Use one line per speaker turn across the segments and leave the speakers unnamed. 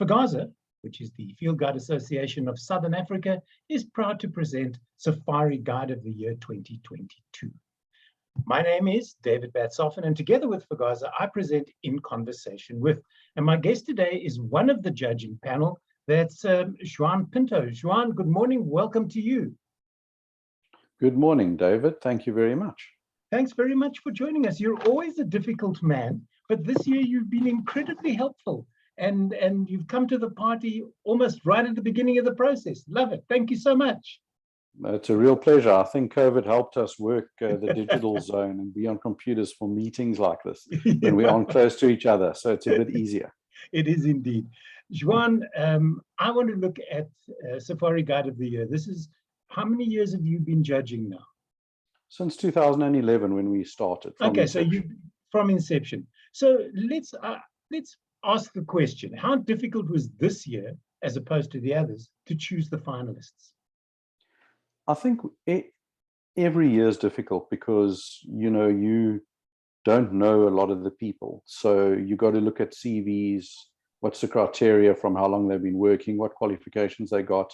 FGASA, which is the Field Guide Association of Southern Africa, is proud to present Safari Guide of the Year 2022. My name is David Batsoffen, and together with FGASA, I present In Conversation With. And my guest today is one of the judging panel. That's Juan Pinto. Juan, good morning. Welcome to you.
Good morning, David. Thank you very much.
Thanks very much for joining us. You're always a difficult man, but this year you've been incredibly helpful, and you've come to the party almost right at the beginning of the process. Love it. Thank you so much.
It's a real pleasure. I think COVID helped us work the digital zone and be on computers for meetings like this when we aren't close to each other. So it's a bit easier.
It is indeed. Juan, I want to look at Safari Guide of the Year. This is, how many years have you been judging now?
Since 2011, when we started.
Okay,
inception.
so you from inception. So let's ask the question: how difficult was this year, as opposed to the others, to choose the finalists?
I think every year is difficult because you don't know a lot of the people, so you got to look at CVs. What's the criteria from how long they've been working, what qualifications they got,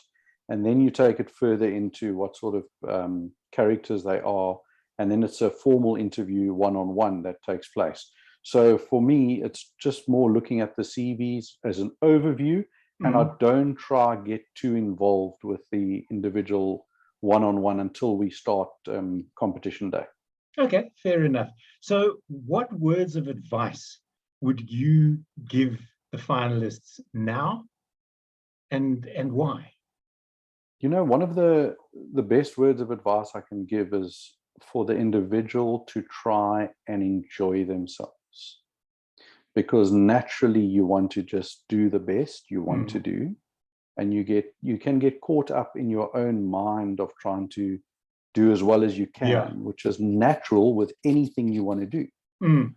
and then you take it further into what sort of characters they are, and then it's a formal interview one-on-one that takes place. So for me, it's just more looking at the CVs as an overview, and I don't try to get too involved with the individual one-on-one until we start competition day. Okay,
fair enough. So what words of advice would you give the finalists now, and why?
One of the best words of advice I can give is for the individual to try and enjoy themselves, because naturally you want to just do the best you want to do, and you can get caught up in your own mind of trying to do as well as you can, which is natural with anything you want to do.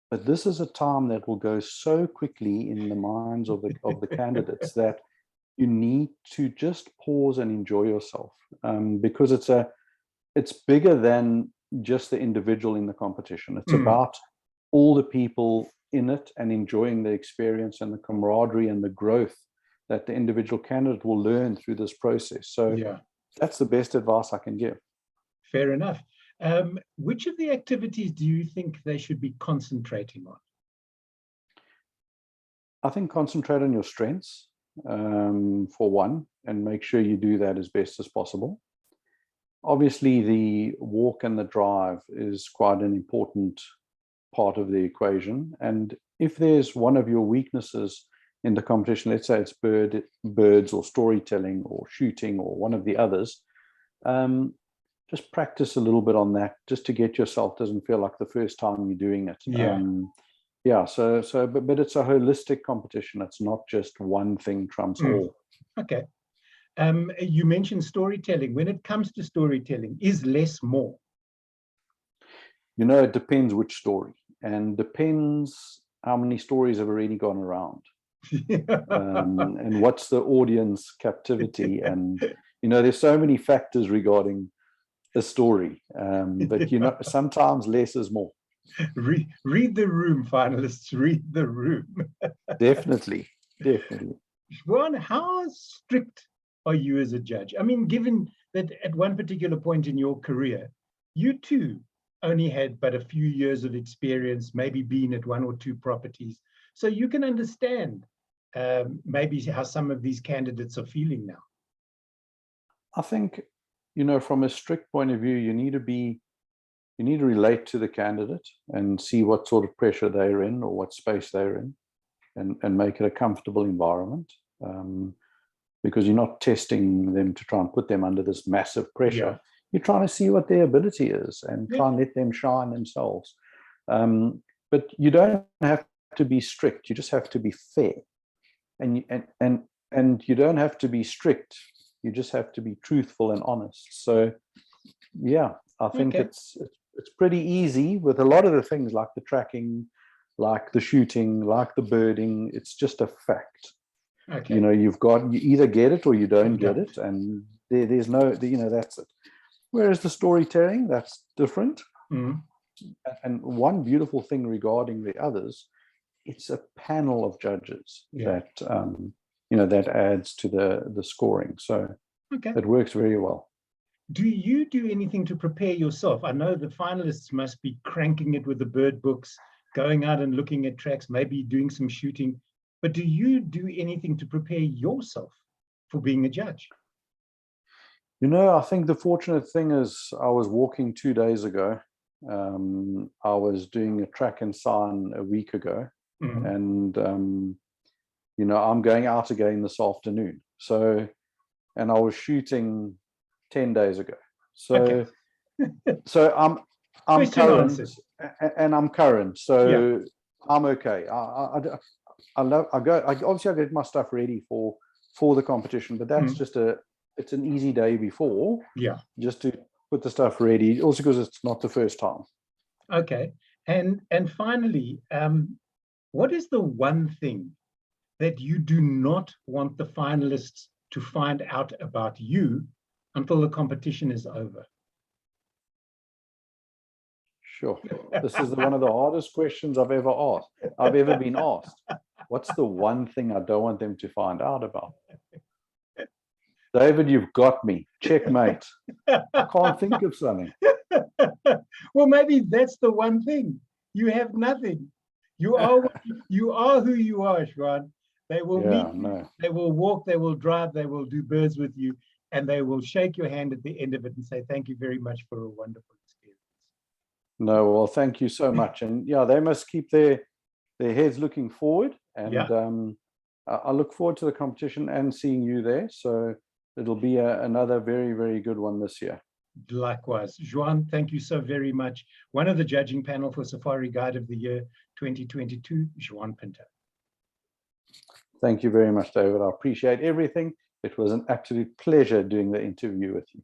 But this is a time that will go so quickly in the minds of the candidates that you need to just pause and enjoy yourself, because it's bigger than just the individual in the competition. It's about all the people in it and enjoying the experience and the camaraderie and the growth that the individual candidate will learn through this process. So that's the best advice I can give.
Fair enough. Which of the activities do you think they should be concentrating on?
I think concentrate on your strengths, for one, and make sure you do that as best as possible. Obviously, the walk and the drive is quite an important part of the equation. And if there's one of your weaknesses in the competition, let's say it's birds or storytelling or shooting or one of the others, just practice a little bit on that, just to get yourself, doesn't feel like the first time you're doing it. But it's a holistic competition. It's not just one thing trumps all.
Okay. You mentioned storytelling. When it comes to storytelling, is less more?
It depends which story, and depends how many stories have already gone around. And what's the audience captivity, and there's so many factors regarding a story, but sometimes less is more.
Read the room, finalists. Read the room.
Definitely.
Juan, how strict are you as a judge? I mean, given that at one particular point in your career, you too only had but a few years of experience, maybe been at one or two properties, so you can understand maybe how some of these candidates are feeling now.
I think, from a strict point of view, you need to relate to the candidate and see what sort of pressure they're in or what space they're in, and make it a comfortable environment, because you're not testing them to try and put them under this massive pressure. You're trying to see what their ability is and try and let them shine themselves. But you don't have to be strict. You just have to be fair, and you don't have to be strict. You just have to be truthful and honest. So, I think it's pretty easy with a lot of the things, like the tracking, like the shooting, like the birding. It's just a fact. You either get it or you don't get it, and there's no, that's it. Whereas the storytelling, that's different. And one beautiful thing regarding the others it's a panel of judges
Yeah.
that that adds to the scoring. So
Okay.
it works very well.
Do you do anything to prepare yourself? I know the finalists must be cranking it with the bird books, going out and looking at tracks, maybe doing some shooting. But do you do anything to prepare yourself for being a judge?
I think the fortunate thing is I was walking 2 days ago. I was doing a track and sign a week ago. And, I'm going out again this afternoon. So, and I was shooting 10 days ago. So,
Okay.
so I'm
Question
current
answered.
and I'm current. So
Yeah.
I'm okay. I get my stuff ready for the competition, but that's it's an easy day before.
Yeah.
Just to put the stuff ready. Also because it's not the first time.
Okay. And finally, what is the one thing that you do not want the finalists to find out about you until the competition is over?
Sure. This is one of the hardest questions I've ever been asked. What's the one thing I don't want them to find out about? David, you've got me. Checkmate. I can't think of something.
Well, maybe that's the one thing. You have nothing. You are who you are, Juan. They will meet you, they will walk, they will drive, they will do birds with you, and they will shake your hand at the end of it and say, thank you very much for a wonderful experience.
No, well, thank you so much. And yeah, they must keep their heads looking forward. And I look forward to the competition and seeing you there. So it'll be another very, very good one this year.
Likewise. Juan, thank you so very much. One of the judging panel for Safari Guide of the Year 2022, Juan Pinto.
Thank you very much, David. I appreciate everything. It was an absolute pleasure doing the interview with you.